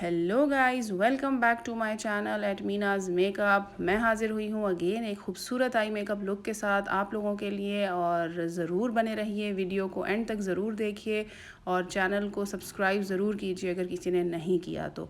Hello guys, welcome back to my channel at Meenaz makeup. मैं हाज़िर हुई हूँ अगेन एक खूबसूरत आई मेकअप लुक के साथ आप लोगों के लिए। और ज़रूर बने रहिए, वीडियो को एंड तक ज़रूर देखिए और चैनल को सब्सक्राइब ज़रूर कीजिए अगर किसी ने नहीं किया तो।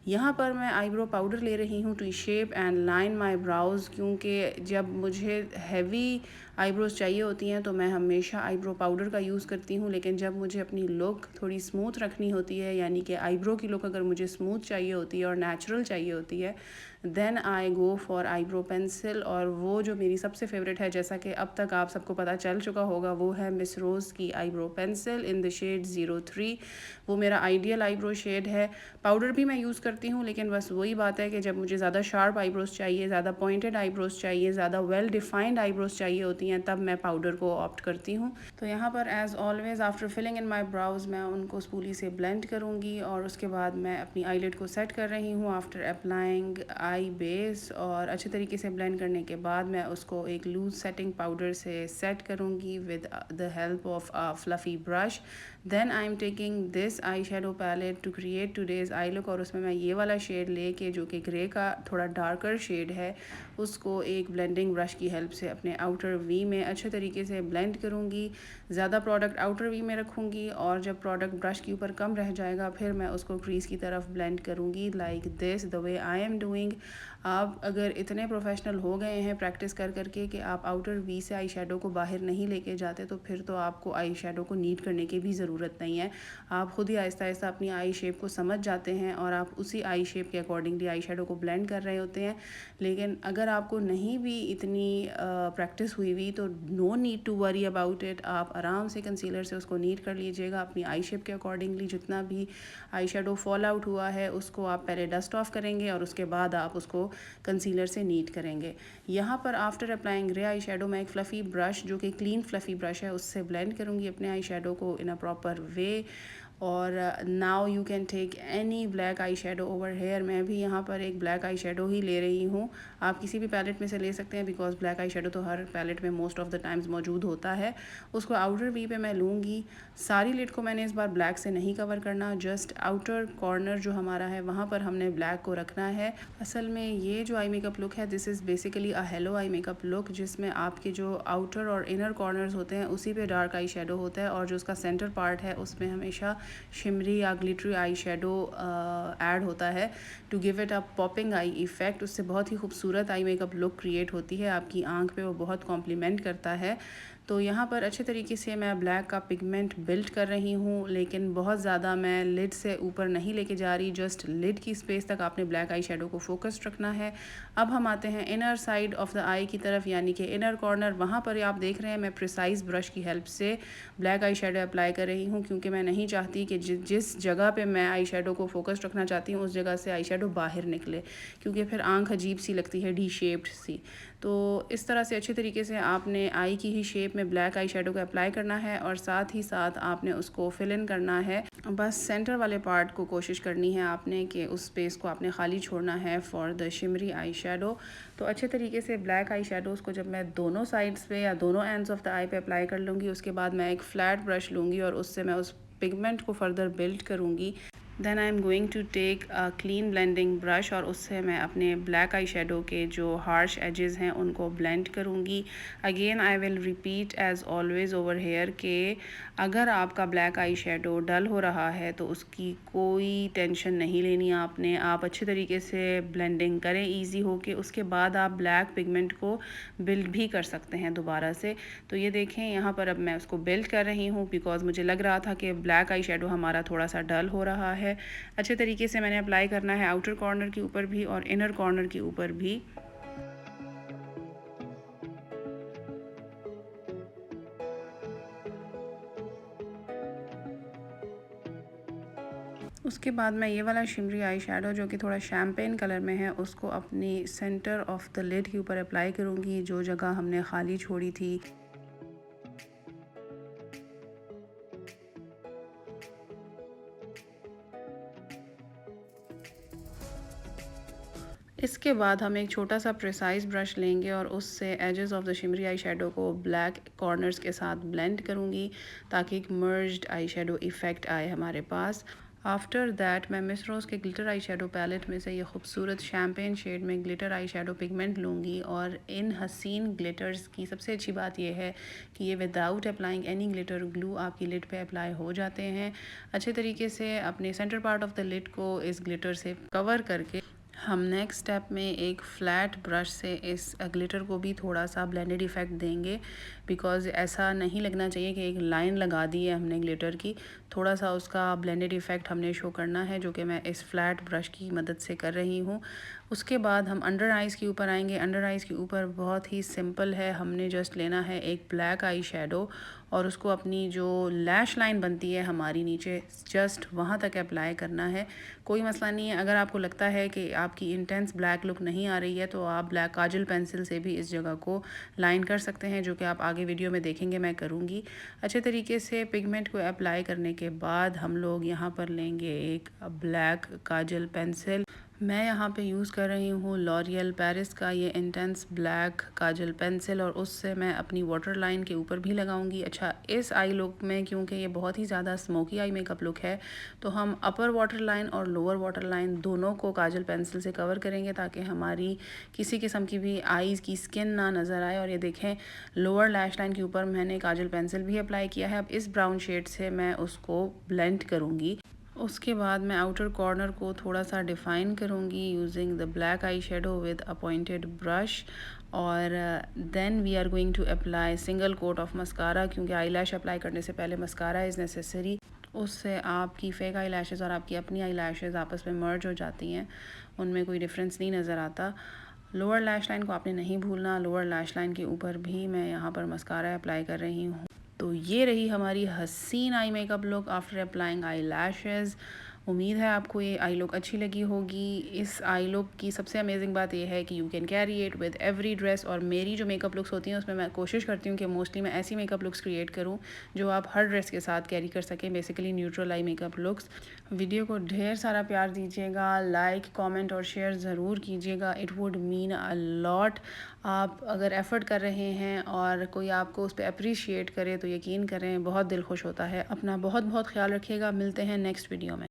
यहाँ पर मैं आईब्रो पाउडर ले रही हूँ to shape and line my brows, क्योंकि जब मुझे हैवी आईब्रोज़ चाहिए होती हैं तो मैं हमेशा आईब्रो पाउडर का यूज़ करती हूँ। लेकिन जब मुझे अपनी लुक थोड़ी स्मूथ रखनी होती है, यानी कि आईब्रो की लुक अगर मुझे स्मूथ चाहिए होती है और नेचुरल चाहिए होती है, then I go for eyebrow pencil. और वो जो मेरी सबसे फेवरेट है, जैसा कि अब तक आप सबको पता चल चुका होगा, वो है मिस रोज़ की eyebrow pencil in the shade 03। वो मेरा आइडियल आईब्रो शेड है। पाउडर भी मैं यूज़ करती हूँ, लेकिन बस वही बात है कि जब मुझे ज़्यादा शार्प आईब्रोज़ चाहिए, ज़्यादा पॉइंटेड आईब्रोज़ चाहिए, ज़्यादा वेल डिफाइंड आईब्रोज़ चाहिए होती हैं, तब मैं पाउडर को ऑप्ट करती हूँ। तो यहाँ पर as always after filling in my brows मैं उनको स्पूली से ब्लेंड करूँगी और उसके बाद मैं अपनी आईलिड को सेट कर रही हूँ आफ्टर अप्लाइंग आई बेस। और अच्छे तरीके से ब्लेंड करने के बाद मैं उसको एक लूज सेटिंग पाउडर से सेट करूँगी with the help of a fluffy brush. Then I am taking this eye shadow palette to create today's eye look, और उसमें मैं ये वाला शेड लेके, जो कि ग्रे का थोड़ा डार्कर शेड है, उसको एक ब्लेंडिंग ब्रश की हेल्प से अपने आउटर वी में अच्छे तरीके से ब्लेंड करूँगी। ज़्यादा प्रोडक्ट आउटर वी में रखूँगी और जब प्रोडक्ट ब्रश के ऊपर कम रह जाएगा फिर मैं उसको क्रीज़ की तरफ ब्लेंड करूँगी like this, the way I am doing. आप अगर इतने प्रोफेशनल हो गए हैं प्रैक्टिस कर करके कि आप आउटर वी से आई शेडो को बाहर नहीं लेके जाते, तो फिर तो आपको आई शेडो को नीट करने की भी ज़रूरत नहीं है। आप खुद ही आहिस्ता आहिस्ता अपनी आई शेप को समझ जाते हैं और आप उसी आई शेप के अकॉर्डिंगली आई शेडो को ब्लेंड कर रहे होते हैं। लेकिन अगर आपको नहीं भी इतनी प्रैक्टिस हुई हुई तो no need to worry about it. आप आराम से कंसीलर से उसको नीट कर लीजिएगा अपनी आई शेप के अकॉर्डिंगली। जितना भी आई शेडो फॉल आउट हुआ है उसको आप पहले डस्ट ऑफ करेंगे और उसके बाद आप उसको कंसीलर से नीट करेंगे। यहाँ पर after applying grey eye shadow मैं एक फ्लफ़ी ब्रश, जो कि क्लीन फ्लफ़ी ब्रश है, उससे ब्लेंड करूँगी अपने आई शेडो को इन अ प्रॉपर वे। और now you can take any black eye shadow over here. मैं भी यहाँ पर एक ब्लैक आई शेडो ही ले रही हूँ। आप किसी भी पैलेट में से ले सकते हैं, बिकॉज ब्लैक आई शेडो तो हर पैलेट में मोस्ट ऑफ द टाइम्स मौजूद होता है। उसको आउटर वी पे मैं लूँगी। सारी लिड को मैंने इस बार ब्लैक से नहीं कवर करना, जस्ट आउटर कॉर्नर जो हमारा है वहाँ पर हमने ब्लैक को रखना है। असल में ये जो आई मेकअप लुक है, this is basically a hello eye makeup look, जिसमें आपके जो आउटर और इनर कॉर्नर्स होते हैं उसी पे डार्क आई शेडो होता है, और जो उसका सेंटर पार्ट है उसमें हमेशा शिमरी या ग्लिटरी आई शेडो ऐड होता है to give it a popping eye effect. उससे बहुत ही खूबसूरत आई मेकअप लुक क्रिएट होती है, आपकी आंख पे वो बहुत कॉम्प्लीमेंट करता है। तो यहाँ पर अच्छे तरीके से मैं ब्लैक का पिगमेंट बिल्ड कर रही हूँ, लेकिन बहुत ज़्यादा मैं लिड से ऊपर नहीं लेके जा रही, जस्ट लिड की स्पेस तक आपने ब्लैक आई शेडो को फोकस्ड रखना है। अब हम आते हैं इनर साइड ऑफ द आई की तरफ, यानी कि इनर कॉर्नर। वहाँ पर आप देख रहे हैं मैं प्रिसाइज ब्रश की हेल्प से ब्लैक आई शेडो अप्लाई कर रही हूँ, क्योंकि मैं नहीं चाहती कि जिस जगह पे मैं आई शेडो को फोकस्ड रखना चाहती हूँ उस जगह से आई शेडो बाहर निकले, क्योंकि फिर आंख अजीब सी लगती है, डी शेप्ड सी। तो इस तरह से अच्छे तरीके से आपने आई की ही शेप में ब्लैक आई शेडो को अप्लाई करना है और साथ ही साथ आपने उसको फिल इन करना है। बस सेंटर वाले पार्ट को कोशिश करनी है आपने कि उस स्पेस को आपने खाली छोड़ना है for the shimmery eye shadow. तो अच्छे तरीके से ब्लैक आई शेडोज़ को जब मैं दोनों साइड्स पे या दोनों एंड्स ऑफ द आई पे अप्लाई कर लूँगी, उसके बाद मैं एक फ्लैट ब्रश लूँगी और उससे मैं उस पिगमेंट को फर्दर बिल्ड करूँगी। Then I am going to take a clean blending brush और उससे मैं अपने ब्लैक आई शेडो के जो हार्श एजेस हैं उनको ब्लेंड करूँगी। Again I will repeat as always over here के अगर आपका ब्लैक आई शेडो डल हो रहा है तो उसकी कोई टेंशन नहीं लेनी आपने। आप अच्छे तरीके से ब्लेंडिंग करें ईजी हो के, उसके बाद आप ब्लैक पिगमेंट को बिल्ड भी कर सकते हैं दोबारा से। तो ये देखें यहाँ पर अब मैं उसको बिल्ड कर रही हूँ, बिकॉज मुझे लग रहा था कि ब्लैक आई शेडो हमारा थोड़ा सा डल हो रहा है। अच्छे तरीके से मैंने अप्लाई करना है आउटर कॉर्नर के ऊपर भी और इनर कॉर्नर के ऊपर भी। उसके बाद मैं ये वाला शिमरी आई शेडो, जो कि थोड़ा शैम्पेन कलर में है, उसको अपनी सेंटर ऑफ द लिड के ऊपर अप्लाई करूँगी, जो जगह हमने खाली छोड़ी थी। इसके बाद हम एक छोटा सा प्रिसाइज ब्रश लेंगे और उससे edges of the shimmery eye shadow को ब्लैक कॉर्नर्स के साथ ब्लेंड करूँगी, ताकि एक मर्ज्ड आई शेडो इफ़ेक्ट आए हमारे पास। आफ्टर दैट मैं मिस रोज़ के ग्लिटर आई शेडो पैलेट में से ये खूबसूरत शैम्पेन शेड में ग्लिटर आई शेडो पिगमेंट लूँगी। और इन हसीन ग्लिटर्स की सबसे अच्छी बात यह है कि ये without applying any glitter glue आपकी लिड पे अप्लाई हो जाते हैं। अच्छे तरीके से अपने centre part of the lid को इस ग्लिटर से कवर करके हम नेक्स्ट स्टेप में एक फ़्लैट ब्रश से इस ग्लिटर को भी थोड़ा सा ब्लेंडेड इफ़ेक्ट देंगे, बिकॉज़ ऐसा नहीं लगना चाहिए कि एक लाइन लगा दी है हमने ग्लिटर की। थोड़ा सा उसका ब्लेंडेड इफ़ेक्ट हमने शो करना है, जो कि मैं इस फ्लैट ब्रश की मदद से कर रही हूँ। उसके बाद हम अंडर आइज़ के ऊपर आएंगे। अंडर आइज़ के ऊपर बहुत ही सिंपल है, हमने जस्ट लेना है एक ब्लैक आई शेडो और उसको अपनी जो लैश लाइन बनती है हमारी नीचे, जस्ट वहाँ तक अप्लाई करना है। कोई मसला नहीं है, अगर आपको लगता है कि आपकी इंटेंस ब्लैक लुक नहीं आ रही है तो आप ब्लैक काजल पेंसिल से भी इस जगह को लाइन कर सकते हैं, जो कि आप आगे वीडियो में देखेंगे मैं करूँगी। अच्छे तरीके से पिगमेंट को अप्लाई करने के बाद हम लोग यहाँ पर लेंगे एक ब्लैक काजल पेंसिल। मैं यहाँ पे यूज़ कर रही हूँ लॉरियल पेरिस का ये इंटेंस ब्लैक काजल पेंसिल, और उससे मैं अपनी वाटर लाइन के ऊपर भी लगाऊंगी। अच्छा, इस आई लुक में क्योंकि ये बहुत ही ज़्यादा स्मोकी आई मेकअप लुक है, तो हम अपर वाटर लाइन और लोअर वाटर लाइन दोनों को काजल पेंसिल से कवर करेंगे ताकि हमारी किसी किस्म की भी आईज़ की स्किन ना नज़र आए। और ये देखें, लोअर लैश लाइन के ऊपर मैंने काजल पेंसिल भी अप्लाई किया है। अब इस ब्राउन शेड से मैं उसको ब्लेंड करूँगी। उसके बाद मैं आउटर कॉर्नर को थोड़ा सा डिफ़ाइन करूँगी using the black eye shadow with a pointed brush. और then we are going to apply single coat of mascara, क्योंकि आई लैश अप्लाई करने से पहले मस्कारा इज़ नेसेसरी। उससे आपकी फेक आई लैशेज़ और आपकी अपनी आई लैशेज़ आपस में मर्ज हो जाती हैं, उनमें कोई डिफरेंस नहीं नज़र आता। लोअर लैश लाइन को आपने नहीं भूलना। लोअर लैश लाइन के ऊपर भी मैं यहाँ पर मस्कारा अप्लाई कर रही हूँ। तो ये रही हमारी हसीन eye makeup look after applying आई लैशेज़। उम्मीद है आपको ये आई लुक अच्छी लगी होगी। इस आई लुक की सबसे अमेजिंग बात यह है कि you can carry it with every dress. और मेरी जो मेकअप लुक्स होती हैं उसमें मैं कोशिश करती हूँ कि मोस्टली मैं ऐसी मेकअप लुक्स क्रिएट करूँ जो आप हर ड्रेस के साथ कैरी कर सकें, basically neutral eye makeup looks. Video को ढेर सारा प्यार दीजिएगा, लाइक कमेंट और शेयर ज़रूर कीजिएगा, it would mean a lot. आप अगर एफ़र्ट कर रहे हैं और कोई आपको उस पर अप्रिशिएट करे तो यकीन करें बहुत दिल खुश होता है। अपना बहुत बहुत ख्याल रखिएगा। मिलते हैं नेक्स्ट वीडियो में।